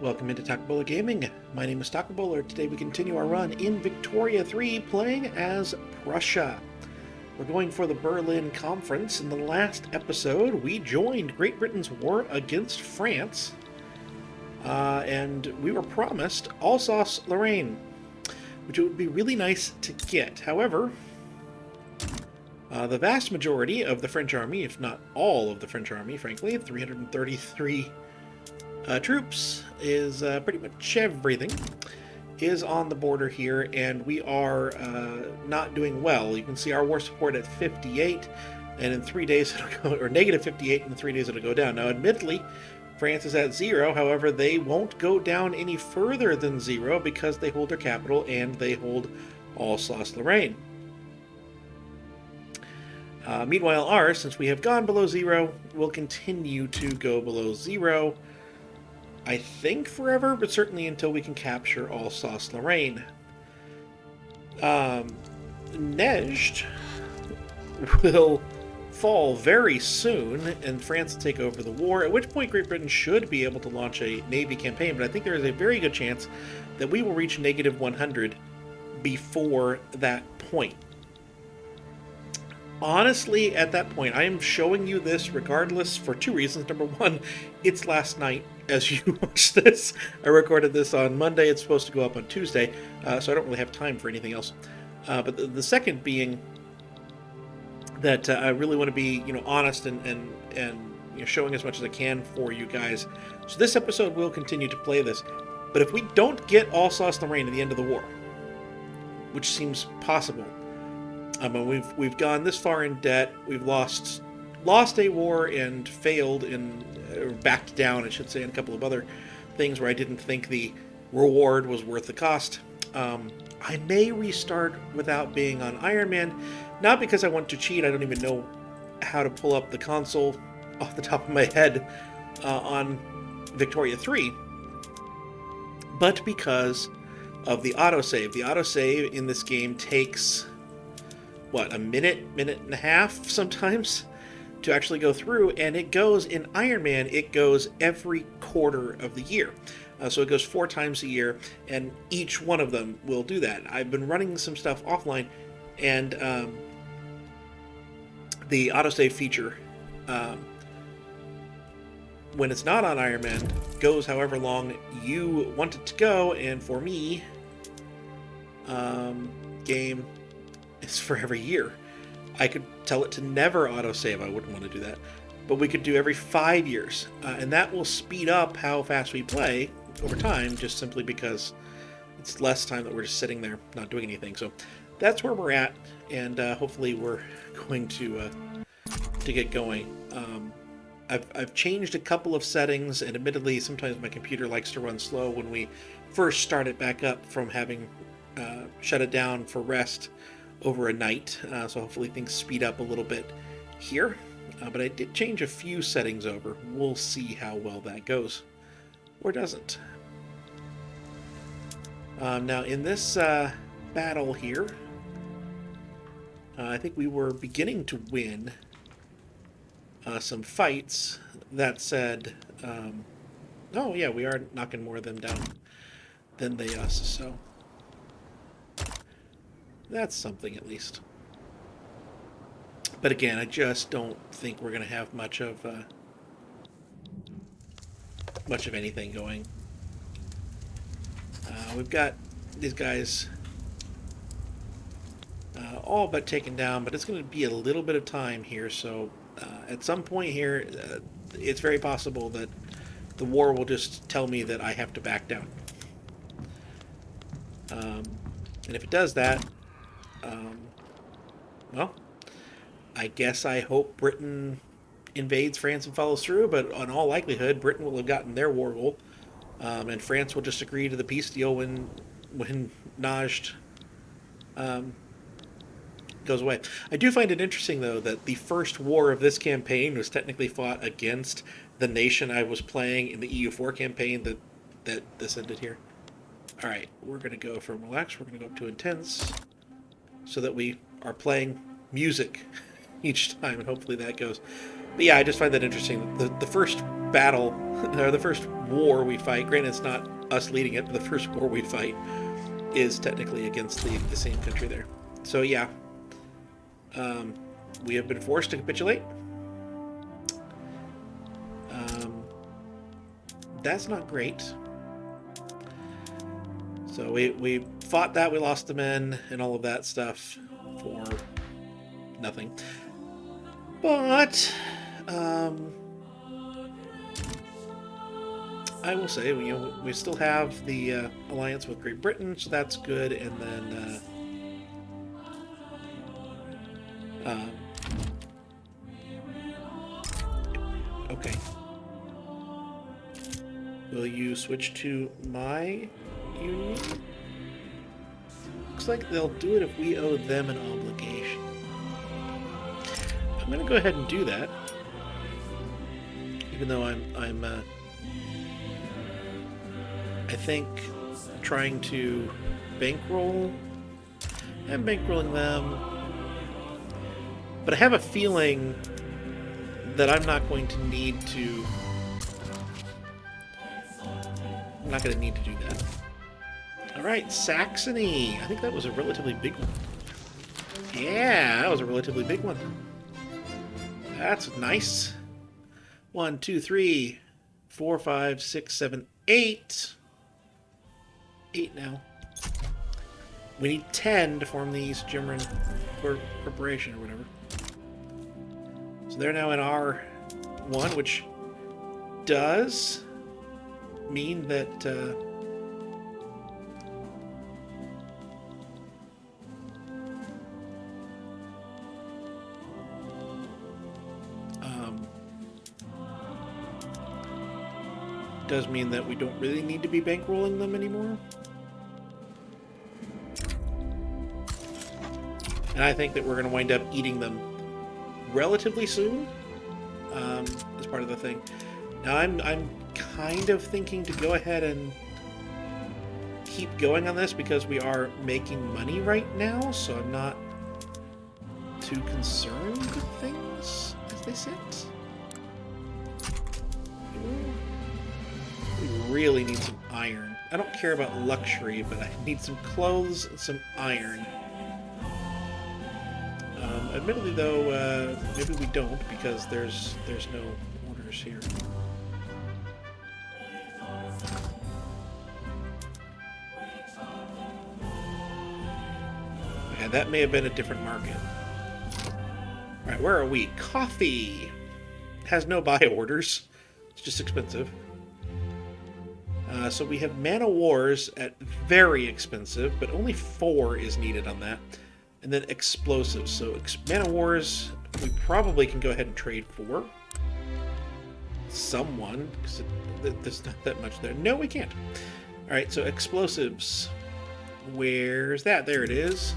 Welcome into Taco Gaming. My name is Taco. Today we continue our run in Victoria 3 playing as Prussia. We're going for the Berlin Conference. In the last episode, we joined Great Britain's war against France, and we were promised Alsace-Lorraine, which it would be really nice to get. However, the vast majority of the French army, if not all of the French army, frankly, 333 troops is pretty much everything is on the border here, and we are not doing well. You can see our war support at 58, and in 3 days it'll go, or negative 58, and in 3 days it'll go down. Now, admittedly, France is at 0. However, they won't go down any further than 0 because they hold their capital and they hold Alsace-Lorraine. Meanwhile, ours, since we have gone below 0, will continue to go below 0. I think forever, but certainly until we can capture Alsace-Lorraine. Neige will fall very soon, and France will take over the war, at which point Great Britain should be able to launch a navy campaign, but I think there is a very good chance that we will reach negative 100 before that point. Honestly, at that point, I am showing you this regardless for two reasons. Number one, it's last night as you watch this. I recorded this on Monday. It's supposed to go up on Tuesday, so I don't really have time for anything else. But the second being that I really want to be, honest and showing as much as I can for you guys. So this episode will continue to play this. But if we don't get Alsace-Lorraine at the end of the war, which seems possible, we've gone this far in debt. We've lost a war and failed or backed down, I should say, in a couple of other things where I didn't think the reward was worth the cost. I may restart without being on Iron Man, not because I want to cheat. I don't even know how to pull up the console off the top of my head on Victoria 3, but because of the autosave. The autosave in this game takes a minute and a half sometimes to actually go through, and it goes in Iron Man, it goes every quarter of the year. So it goes 4 times a year, and each one of them will do that. I've been running some stuff offline, and the autosave feature, when it's not on Iron Man, goes however long you want it to go, and for me, game is for every year. I could tell it to never autosave. I wouldn't want to do that. But we could do every 5 years. And that will speed up how fast we play over time, just simply because it's less time that we're just sitting there not doing anything. So that's where we're at, and hopefully we're going to get going. I've changed a couple of settings, and admittedly sometimes my computer likes to run slow when we first start it back up from having shut it down for rest over a night, so hopefully things speed up a little bit here. But I did change a few settings over. We'll see how well that goes, or doesn't. Now in this battle here, I think we were beginning to win some fights. That said, oh yeah, we are knocking more of them down than they us, so that's something at least. But again, I just don't think we're going to have much of anything going. We've got these guys all but taken down, but it's going to be a little bit of time here. So at some point here, it's very possible that the war will just tell me that I have to back down. And if it does that, well, I guess I hope Britain invades France and follows through, but in all likelihood, Britain will have gotten their war goal, and France will just agree to the peace deal when Najd goes away. I do find it interesting, though, that the first war of this campaign was technically fought against the nation I was playing in the EU4 campaign that this ended here. All right, we're going to go from relaxed, we're going to go up to intense, so that we are playing music each time, and hopefully that goes. But yeah, I just find that interesting. The first battle, or the first war we fight, granted it's not us leading it, but the first war we fight is technically against the same country there. So yeah, we have been forced to capitulate. That's not great. So we fought that, we lost the men and all of that stuff for nothing. But I will say, we still have the alliance with Great Britain, so that's good. And then okay, will you switch to my union? Looks like they'll do it if we owe them an obligation. I'm going to go ahead and do that, even though I'm I think trying to bankroll. I'm bankrolling them, but I have a feeling that I'm not going to need to. I'm not going to need to do that. All right, Saxony. I think that was a relatively big one. Yeah, that was a relatively big one. That's nice. 1, 2, 3, 4, 5, 6, 7, 8. 8 now. We need 10 to form the East German Corporation or whatever. So they're now in R1, which does mean that does mean that we don't really need to be bankrolling them anymore. And I think that we're going to wind up eating them relatively soon as part of the thing. Now I'm kind of thinking to go ahead and keep going on this because we are making money right now, so I'm not too concerned with things as they sit. We really need some iron. I don't care about luxury, but I need some clothes and some iron. Admittedly, though, maybe we don't because there's no orders here. And that may have been a different market. All right, where are we? Coffee has no buy orders. It's just expensive. So we have Man of Wars at very expensive, but only 4 is needed on that. And then explosives. So Man of Wars, we probably can go ahead and trade for someone, because there's not that much there. No, we can't. All right, so explosives. Where's that? There it is.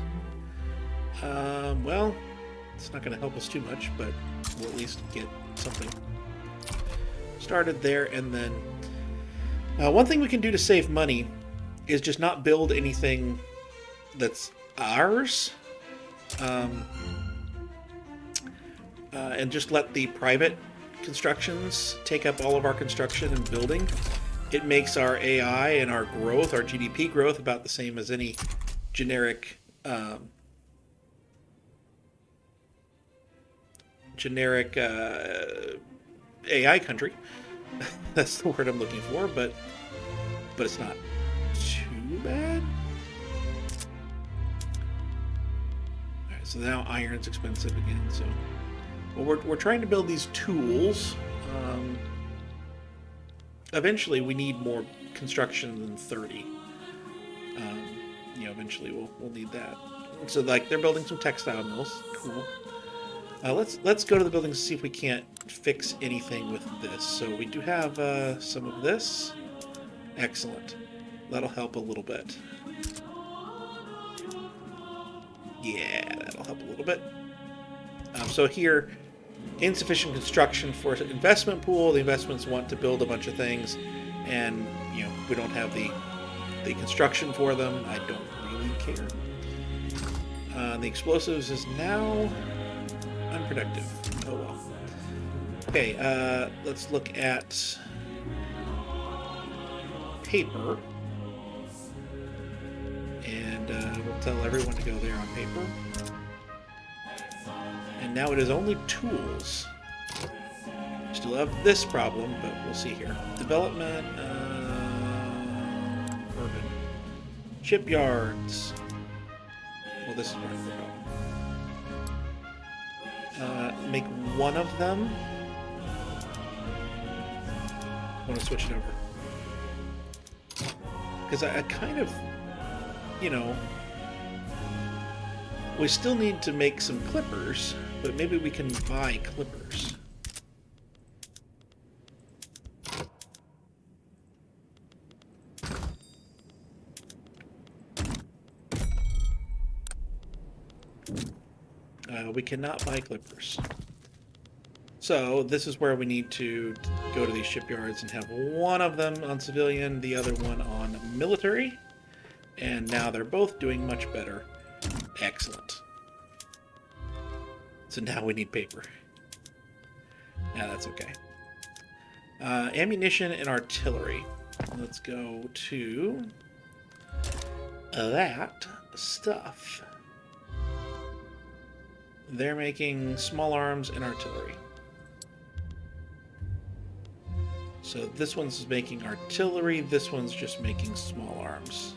Well, it's not going to help us too much, but we'll at least get something started there. And then one thing we can do to save money is just not build anything that's ours. And just let the private constructions take up all of our construction and building. It makes our AI and our growth, our GDP growth, about the same as any generic AI country. That's the word I'm looking for, but it's not too bad. So now iron's expensive again. So, well, we're trying to build these tools. Eventually, we need more construction than 30. Eventually we'll need that. So, like, they're building some textile mills. Cool. Let's go to the buildings and see if we can't fix anything with this. So we do have some of this. Excellent. That'll help a little bit. Yeah, that'll help a little bit. So here, insufficient construction for investment pool. The investments want to build a bunch of things, and we don't have the construction for them. I don't really care. The explosives is now unproductive. Oh well. Okay, let's look at paper. And we'll tell everyone to go there on paper. And now it is only tools. Still have this problem, but we'll see here. Development, urban. Shipyards. Well, this is part of the problem. Make one of them. I want to switch it over. Because I kind of, you know, we still need to make some clippers, but maybe we can buy clippers. We cannot buy clippers. So this is where we need to go to these shipyards and have one of them on civilian, the other one on military. And now they're both doing much better. Excellent. So now we need paper. Now that's okay. Ammunition and artillery. Let's go to that stuff. They're making small arms and artillery. So this one's making artillery, this one's just making small arms.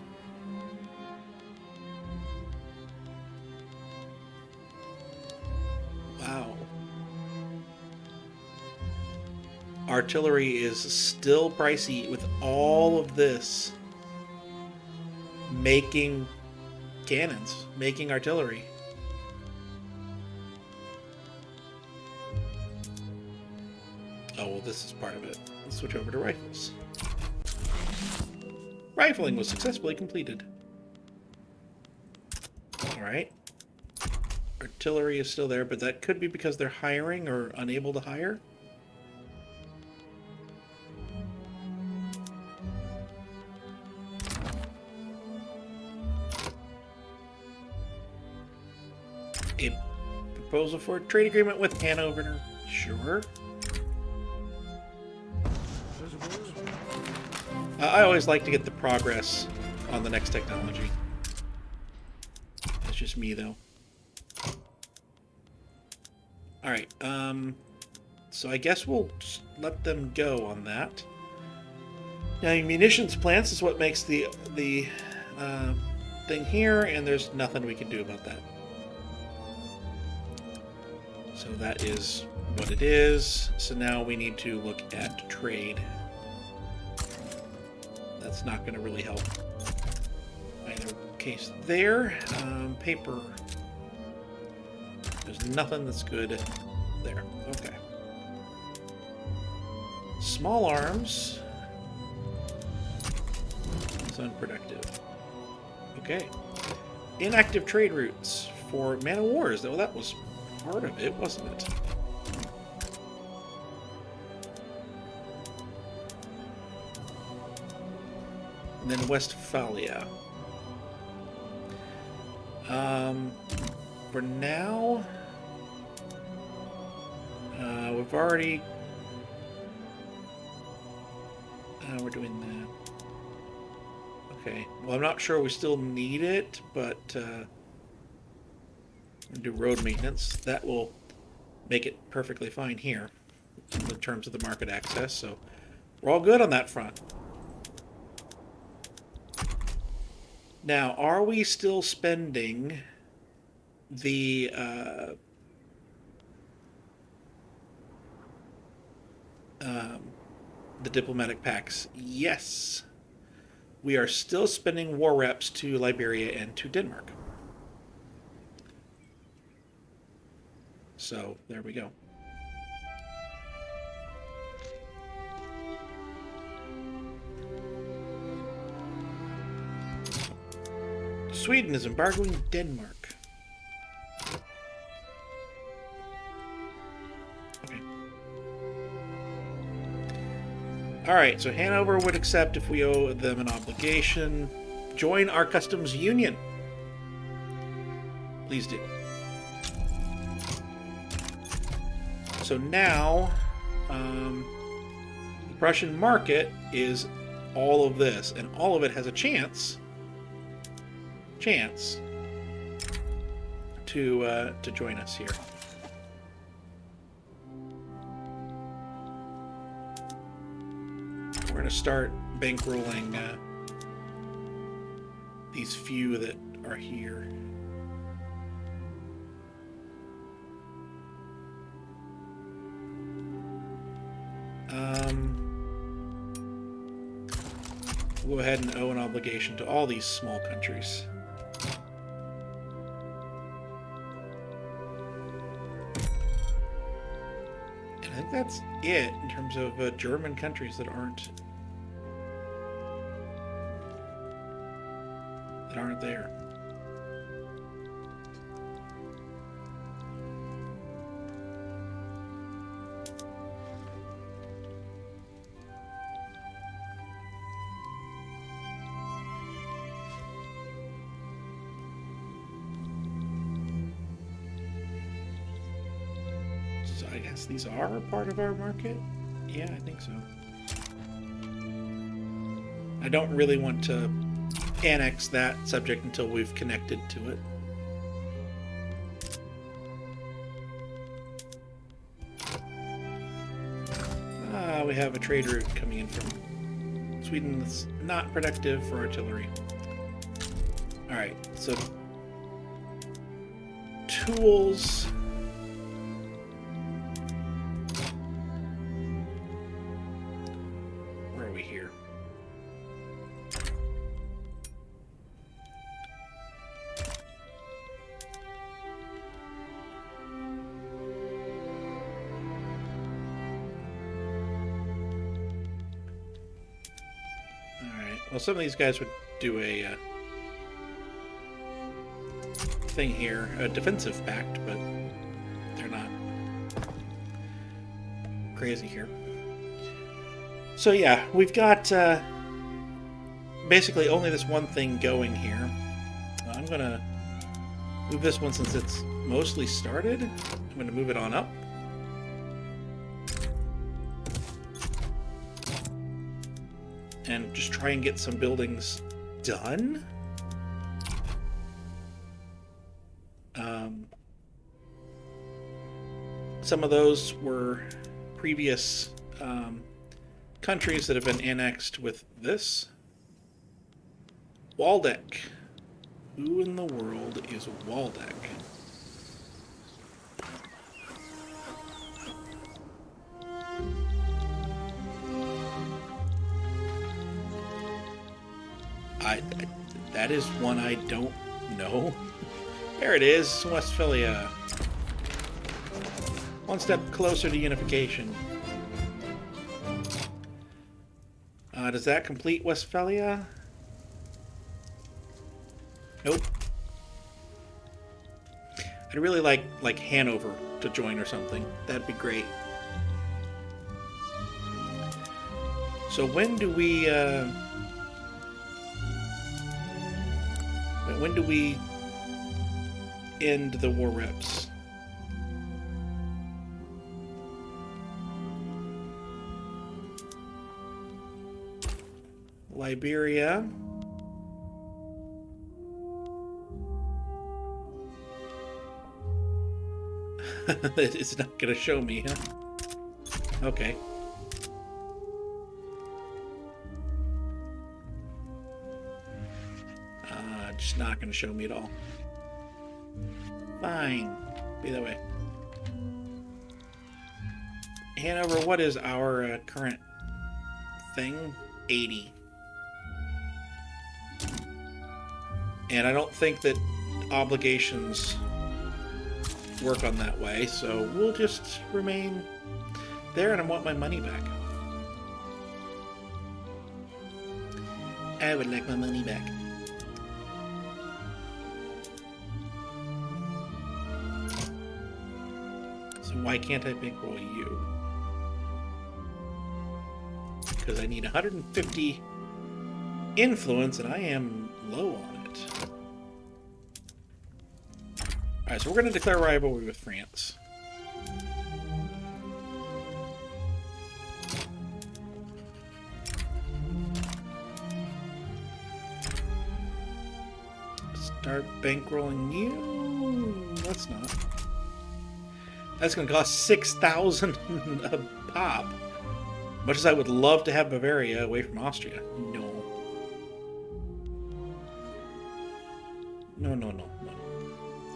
Wow. Artillery is still pricey with all of this. Making cannons, making artillery. Oh, well, this is part of it. Let's switch over to rifles. Rifling was successfully completed. Alright. Artillery is still there, but that could be because they're hiring or unable to hire. A proposal for a trade agreement with Hanover. Sure. I always like to get the progress on the next technology. That's just me, though. Alright, so I guess we'll just let them go on that. Now, munitions plants is what makes the thing here, and there's nothing we can do about that. So that is what it is. So now we need to look at trade. That's not going to really help either case there. Paper. There's nothing that's good there. Okay. Small arms. It's unproductive. Okay. Inactive trade routes for Man of Wars. Though that was part of it, wasn't it? And then Westphalia. For now, we've already... we're doing that. Okay. Well, I'm not sure we still need it, but do road maintenance. That will make it perfectly fine here in terms of the market access. So we're all good on that front. Now, are we still spending the diplomatic packs? Yes. We are still spending war reps to Liberia and to Denmark. So, there we go. Sweden is embargoing Denmark. Okay. Alright, so Hanover would accept if we owe them an obligation. Join our customs union. Please do. So now The Prussian market is all of this, and all of it has a chance to join us here. We're going to start bankrolling these few that are here. We'll go ahead and owe an obligation to all these small countries. And I think that's it in terms of German countries that aren't there. So I guess these are part of our market? Yeah, I think so. I don't really want to annex that subject until we've connected to it. We have a trade route coming in from Sweden that's not productive for artillery. Alright, so tools. Where are we here? Well, some of these guys would do a thing here, a defensive pact, but they're not crazy here. So yeah, we've got basically only this one thing going here. I'm going to move this one since it's mostly started. I'm going to move it on up. And just try and get some buildings done. Some of those were previous countries that have been annexed with this. Waldeck. Who in the world is Waldeck? That is one I don't know. There it is, Westphalia. One step closer to unification. Does that complete Westphalia? Nope. I'd really like Hanover to join or something. That'd be great. So when do we end the war reps? Liberia. It's not going to show me, huh? Okay. Just not going to show me at all. Fine. Be that way. Hanover, what is our current thing? 80. And I don't think that obligations work on that way, so we'll just remain there, and I want my money back. I would like my money back. So why can't I bankroll you? Because I need 150 influence, and I am low on it. Alright, so we're going to declare rivalry with France. Start bankrolling you. Let's not. That's going to cost 6,000 a pop. Much as I would love to have Bavaria away from Austria. No. No, no, no, no.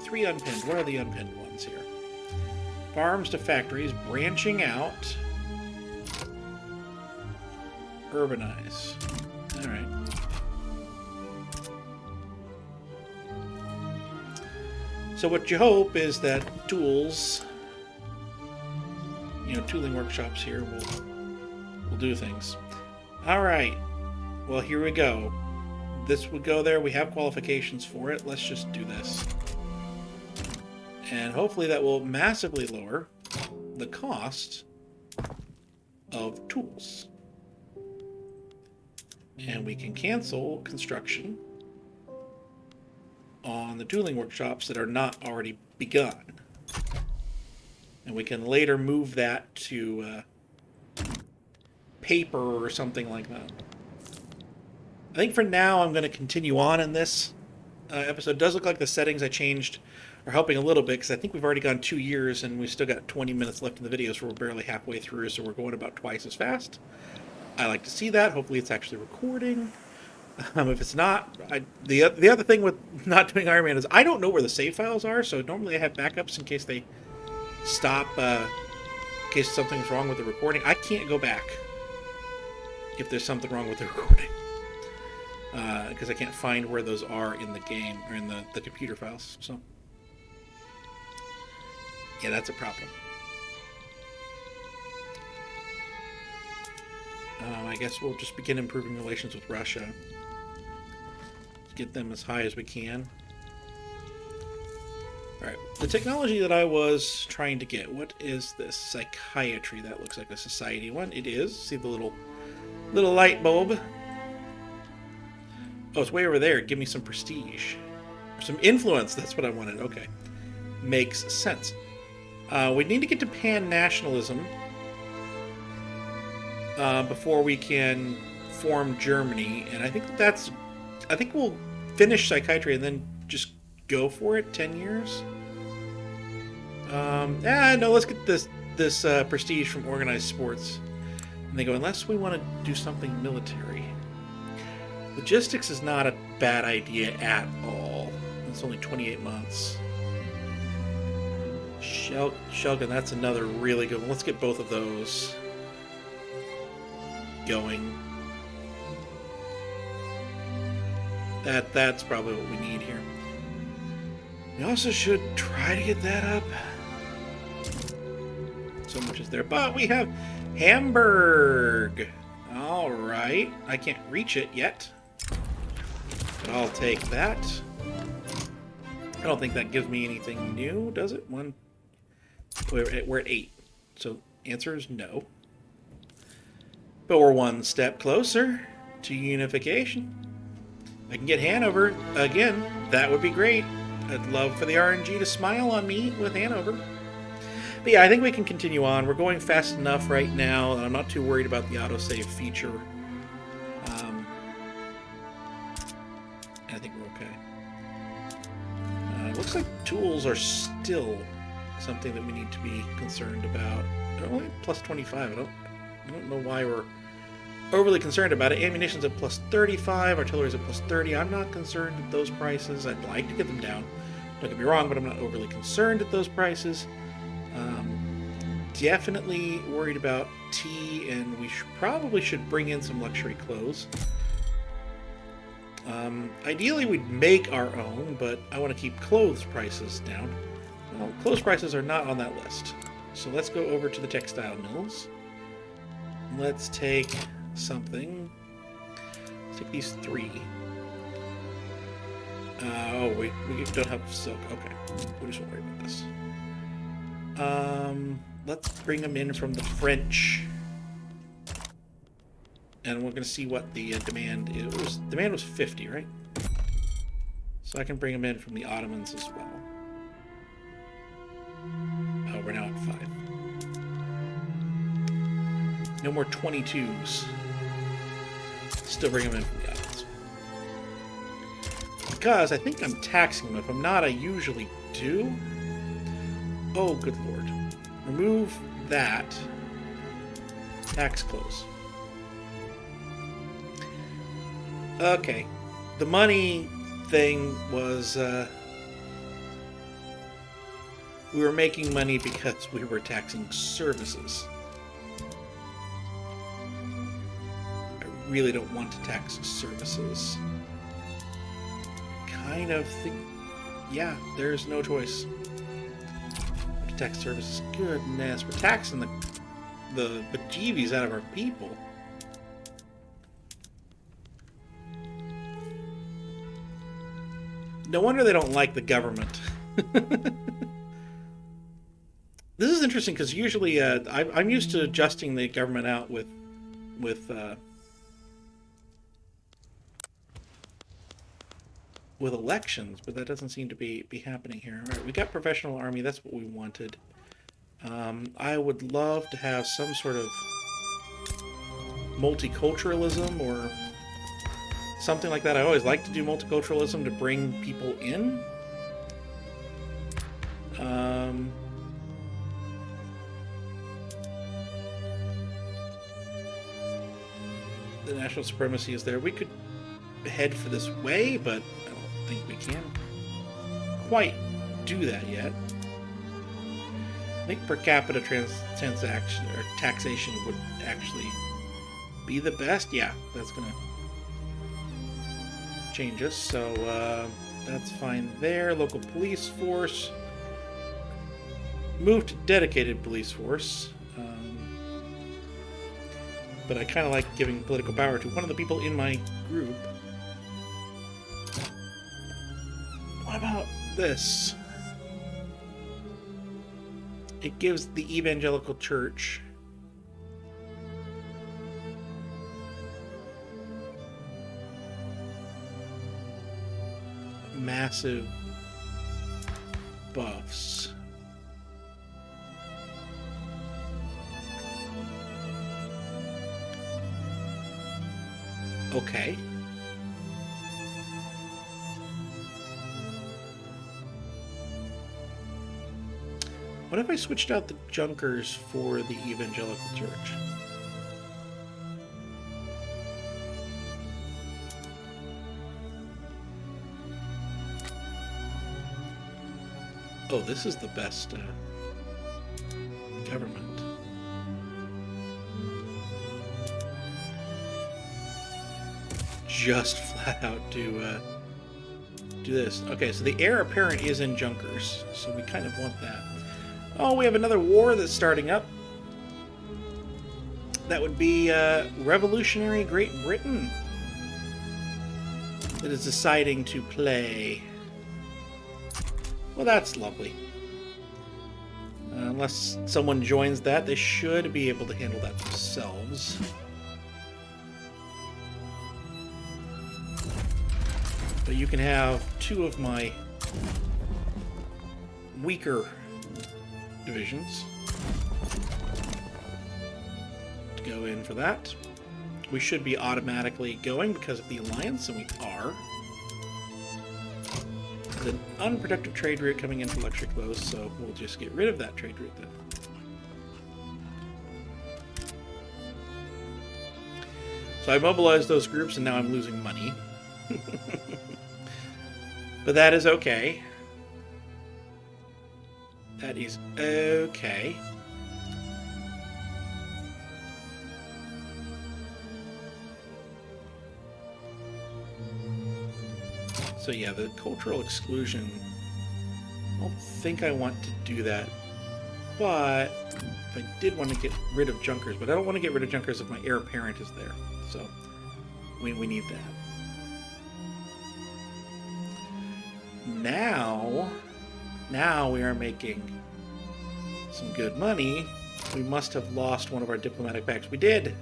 3 unpinned. What are the unpinned ones here? Farms to factories, branching out. Urbanize. Alright. So what you hope is that tools, tooling workshops here will do things. Alright. Well, here we go. This would go there. We have qualifications for it. Let's just do this. And hopefully that will massively lower the cost of tools. And we can cancel construction on the tooling workshops that are not already begun. And we can later move that to paper or something like that. I think for now I'm going to continue on in this episode. It does look like the settings I changed are helping a little bit, because I think we've already gone 2 years and we've still got 20 minutes left in the video, so we're barely halfway through, so we're going about twice as fast. I like to see that. Hopefully it's actually recording. If it's not, the other thing with not doing Iron Man is I don't know where the save files are, so normally I have backups in case they stop, in case something's wrong with the recording. I can't go back if there's something wrong with the recording, because I can't find where those are in the game, or in the computer files, so yeah, that's a problem. I guess we'll just begin improving relations with Russia. Get them as high as we can. Alright, the technology that I was trying to get, what is this? Psychiatry. That looks like a society one. It is. See the little light bulb? Oh, it's way over there. Give me some prestige. Some influence. That's what I wanted. Okay. Makes sense. We need to get to pan-nationalism before we can form Germany, and I think we'll finish psychiatry and then just go for it. 10 years. No, let's get this prestige from organized sports. And they go, unless we want to do something military. Logistics is not a bad idea at all. It's only 28 months. Shelgun, that's another really good one. Let's get both of those going. That's probably what we need here. We also should try to get that up. So much is there. But we have Hamburg. Alright. I can't reach it yet. But I'll take that. I don't think that gives me anything new, does it? We're at 8. So answer is no. But we're one step closer to unification. I can get Hanover again. That would be great. I'd love for the RNG to smile on me with Hanover. But yeah, I think we can continue on. We're going fast enough right now, and I'm not too worried about the autosave feature. I think we're okay. Looks like tools are still something that we need to be concerned about. They're only plus 25. I don't know why we're overly concerned about it. Ammunition's at plus 35, artillery's at plus 30. I'm not concerned at those prices. I'd like to get them down. Don't get me wrong, but I'm not overly concerned at those prices. Definitely worried about tea, and we probably should bring in some luxury clothes. Ideally, we'd make our own, but I want to keep clothes prices down. Well, clothes prices are not on that list. So let's go over to the textile mills. Let's take something. Let's take these 3. Oh, we don't have silk. Okay. We just won't worry about this. Let's bring them in from the French. And we're going to see what the demand is. Demand was 50, right? So I can bring them in from the Ottomans as well. Oh, we're now at 5. No more 22s. Still bring them in from the Ottomans. because I think I'm taxing them. If I'm not, I usually do. Oh, good lord. Remove that. Tax close. Okay. The money thing was, we were making money because we were taxing services. I really don't want to tax services. Kind of think, yeah, there's no choice. To tax services. Goodness, we're taxing the bejeebies out of our people. No wonder they don't like the government. This is interesting because usually I'm used to adjusting the government out with elections, but that doesn't seem to be happening here. All right, we got professional army. That's what we wanted. I would love to have some sort of multiculturalism or something like that. I always like to do multiculturalism to bring people in. The national supremacy is there. We could head for this way, but I don't think we can quite do that yet. I think per capita transaction or taxation would actually be the best. Yeah, that's gonna change us. So that's fine there. Local police force. Move to dedicated police force. But I kind of like giving political power to one of the people in my group. What about this? It gives the evangelical church massive buffs. Okay. What if I switched out the Junkers for the evangelical church? Oh, this is the best government. Just flat out do this. Okay, so the heir apparent is in Junkers, so we kind of want that. Oh, we have another war that's starting up. That would be Revolutionary Great Britain that is deciding to play. Well, that's lovely. Unless someone joins that, they should be able to handle that themselves. But you can have two of my weaker divisions to go in for that. We should be automatically going because of the alliance, and we are. There's an unproductive trade route coming in for luxury clothes, so we'll just get rid of that trade route then. So I mobilized those groups, and now I'm losing money. But that is okay. That is okay. So yeah, the cultural exclusion, I don't think I want to do that. But if I did want to get rid of Junkers, but I don't want to get rid of Junkers if my heir apparent is there. So we need that. Now we are making some good money. We must have lost one of our diplomatic pacts. We did.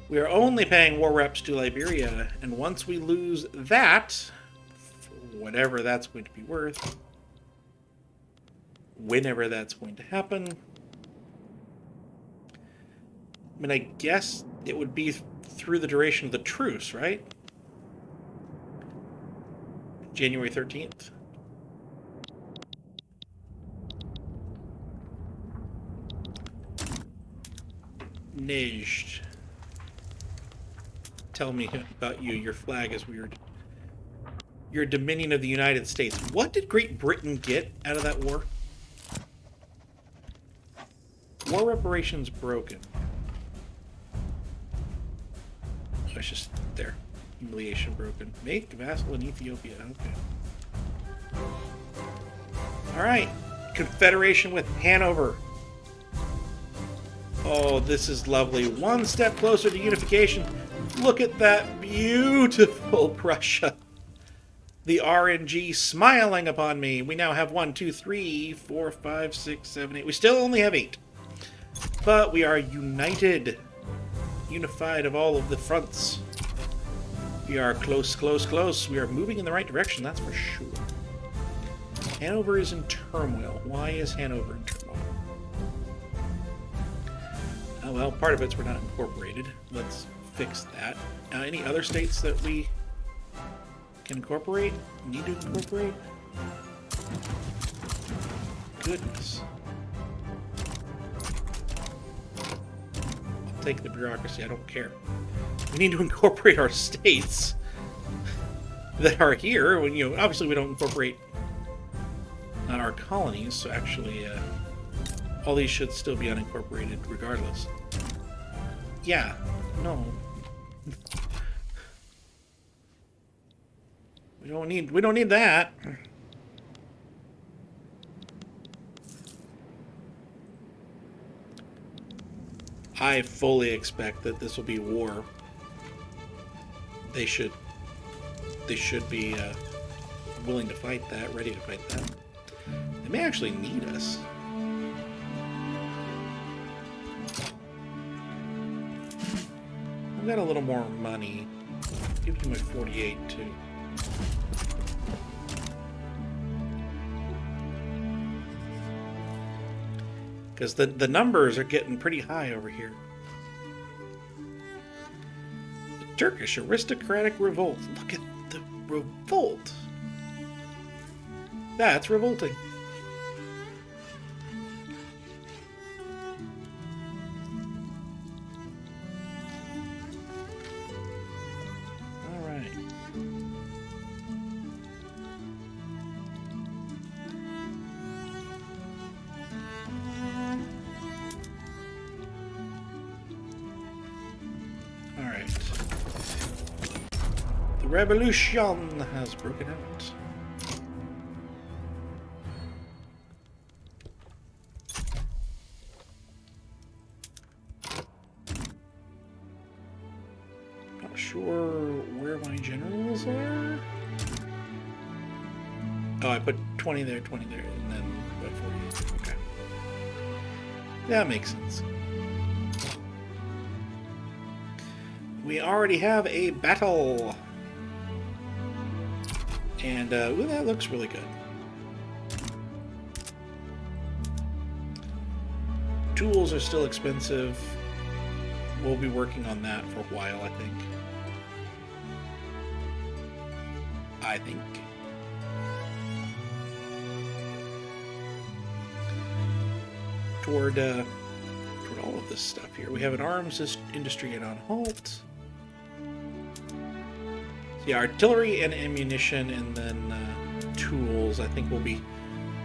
We are only paying war reps to Liberia, and once we lose that, whatever that's going to be worth, whenever that's going to happen, I mean, I guess it would be through the duration of the truce, right? January 13th. Nicht. Tell me about you. Your flag is weird. You're a Dominion of the United States. What did Great Britain get out of that war? War reparations broken. Oh, it's just there. Humiliation broken. Make vassal in Ethiopia. Okay. Alright. Confederation with Hanover. Oh, this is lovely. One step closer to unification. Look at that beautiful Prussia. The RNG smiling upon me. We now have 1, 2, 3, 4, 5, 6, 7, 8. We still only have 8. But we are united. Unified of all of the fronts. We are close, close, close. We are moving in the right direction, that's for sure. Hanover is in turmoil. Why is Hanover in turmoil? Oh, well, part of it's we're not incorporated. Let's fix that. Any other states that we can incorporate? Need to incorporate? Goodness. I'll take the bureaucracy, I don't care. We need to incorporate our states that are here. When, you know, obviously we don't incorporate not our colonies, so actually all these should still be unincorporated regardless. Yeah, no. We don't need that. I fully expect that this will be war. They should be willing to fight that, ready to fight that. They may actually need us. I've got a little more money. Give you my 48 too. Because the numbers are getting pretty high over here. The Turkish aristocratic revolt. Look at the revolt. That's revolting. The revolution has broken out. Not sure where my generals are. Oh, I put 20 there, 20 there, and then about 48. Okay. That makes sense. We already have a battle. And, ooh, that looks really good. Tools are still expensive. We'll be working on that for a while, I think. Toward all of this stuff here. We have an arms industry and on halt. Yeah, artillery and ammunition, and then tools. I think we'll be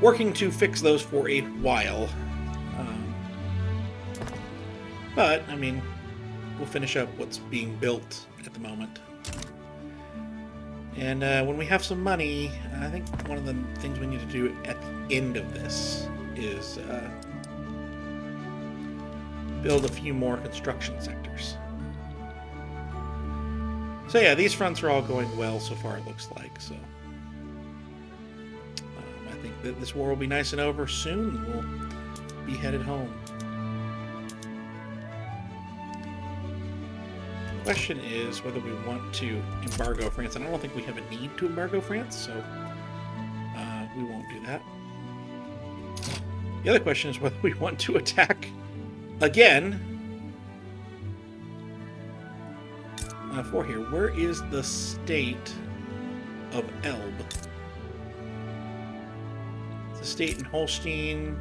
working to fix those for a while. But, I mean, we'll finish up what's being built at the moment. And when we have some money, I think one of the things we need to do at the end of this is build a few more construction sectors. So yeah, these fronts are all going well so far, it looks like. So I think that this war will be nice and over soon, and we'll be headed home. The question is whether we want to embargo France, and I don't think we have a need to embargo France, so we won't do that. The other question is whether we want to attack again. For here, where is the state of Elbe? the state in Holstein.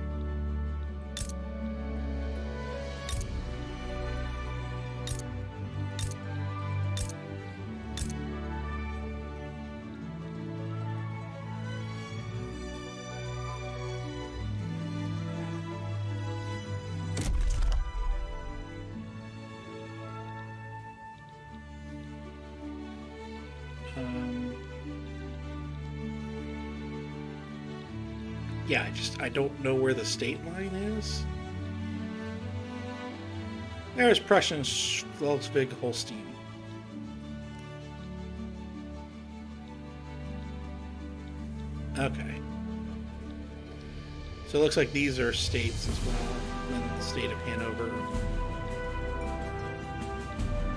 Yeah, I don't know where the state line is. There's Prussian Schleswig-Holstein. Okay. So it looks like these are states as well. And then the state of Hanover.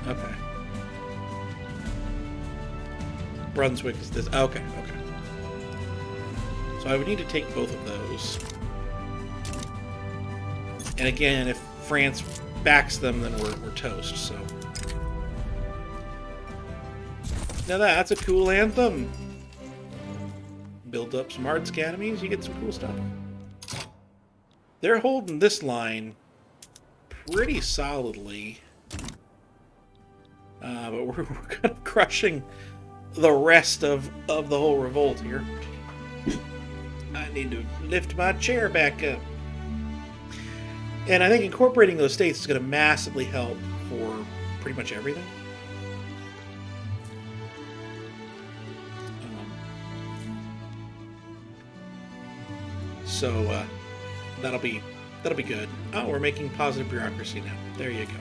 Okay. Brunswick is this. Okay, okay. So I would need to take both of those. And again, if France backs them, then we're toast, so. Now that's a cool anthem. Build up some arts academies, you get some cool stuff. They're holding this line pretty solidly. But we're kind of crushing the rest of the whole revolt here. I need to lift my chair back up. And I think incorporating those states is going to massively help for pretty much everything. So that'll be good. Oh, we're making positive bureaucracy now. There you go.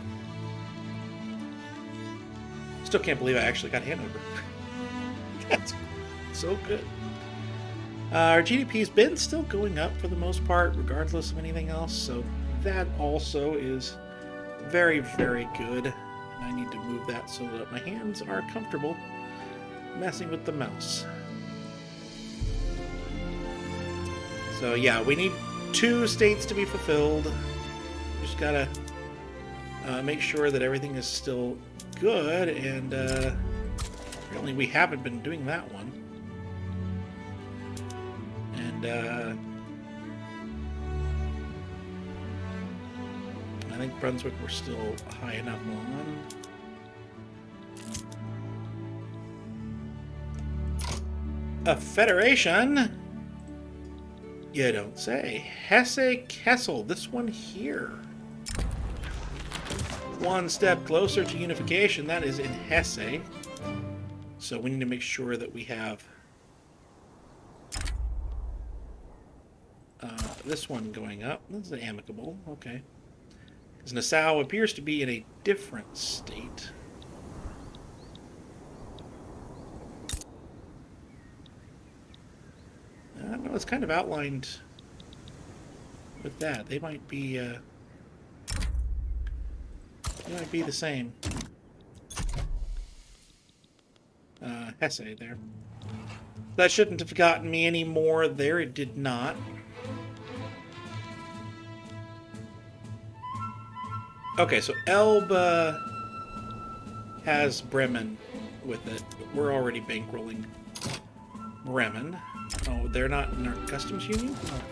Still can't believe I actually got Hanover. That's so good. Our GDP's been still going up for the most part, regardless of anything else, so that also is very, very good. And I need to move that so that my hands are comfortable messing with the mouse. So yeah, we need 2 states to be fulfilled. Just gotta make sure that everything is still good, and apparently we haven't been doing that one. And I think Brunswick we're still high enough on. A federation? You don't say. Hesse-Kassel, this one here. One step closer to unification, that is in Hesse. So we need to make sure that we have this one going up. This is amicable, okay. Because Nassau appears to be in a different state. I don't know, it's kind of outlined with that. They might be the same. Hesse there. That shouldn't have gotten me any more there. It did not. Okay, so Elba has Bremen with it. But we're already bankrolling Bremen. Oh, they're not in our customs union? Oh.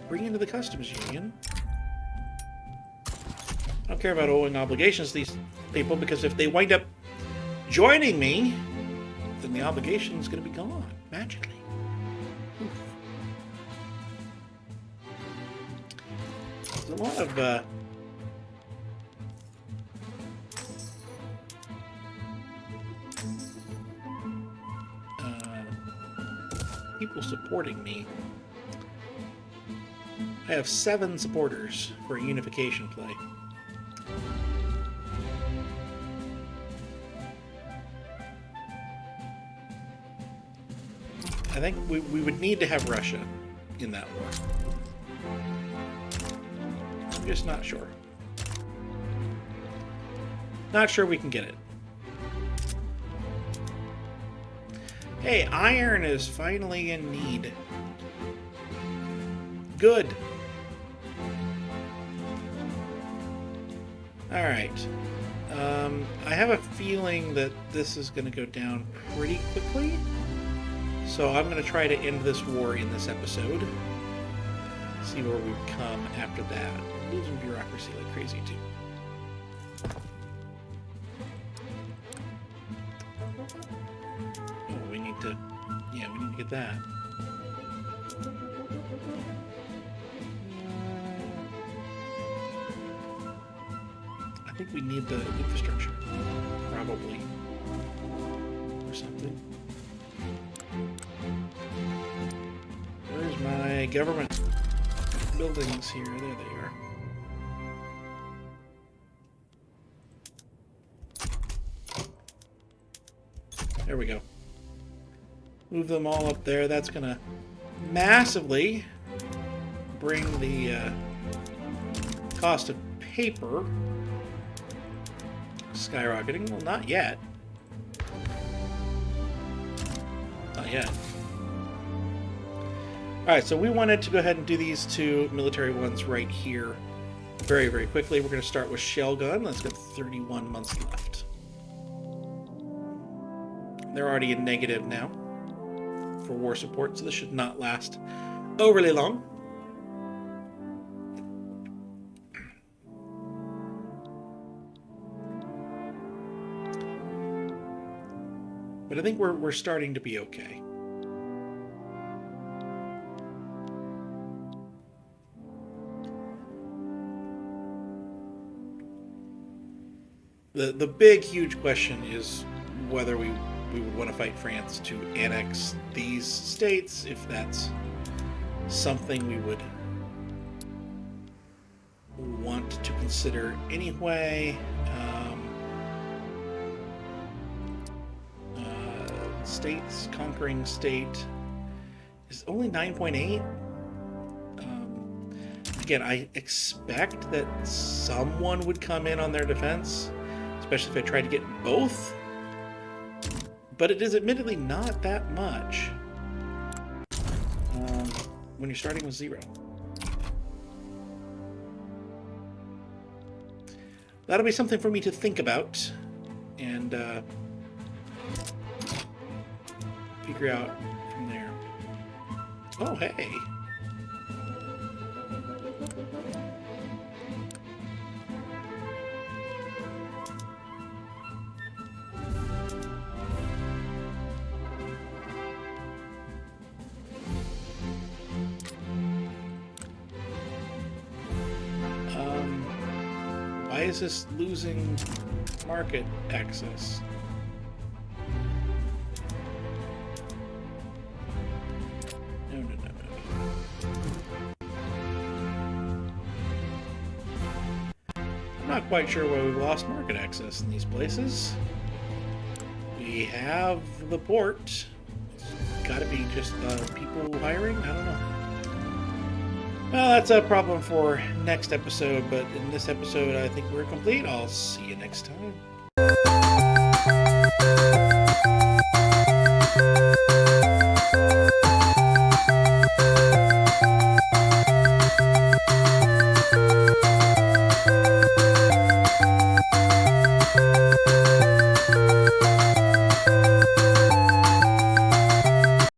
Bring into the customs union. I don't care about owing obligations to these people, because if they wind up joining me, then the obligation is going to be gone magically. Oof. There's a lot of people supporting me. I have 7 supporters for a unification play. I think we would need to have Russia in that war. I'm just not sure. Not sure we can get it. Hey, iron is finally in need. Good. Alright. I have a feeling that this is going to go down pretty quickly. So I'm going to try to end this war in this episode. See where we come after that. Losing bureaucracy like crazy, too. Oh, we need to... Yeah, we need to get that. I think we need the infrastructure. Probably. Or something. Where's my government buildings here? There they are. There we go. Move them all up there. That's going to massively bring the cost of paper skyrocketing. Well, not yet. Not yet. Alright, so we wanted to go ahead and do these two military ones right here very, very quickly. We're going to start with Shell Gun. That's got 31 months left. They're already in negative now for war support, so this should not last overly long. But I think we're starting to be okay. The big, huge question is whether we would want to fight France to annex these states, if that's something we would want to consider anyway. States, conquering state is only 9.8. Again, I expect that someone would come in on their defense, especially if I tried to get both. But it is admittedly not that much when you're starting with 0. That'll be something for me to think about and figure out from there. Oh, hey. Why is this losing market access? No. I'm not quite sure why we've lost market access in these places. We have the port. It's gotta be just people hiring? I don't know. Well, that's a problem for next episode, but in this episode, I think we're complete. I'll see you next time.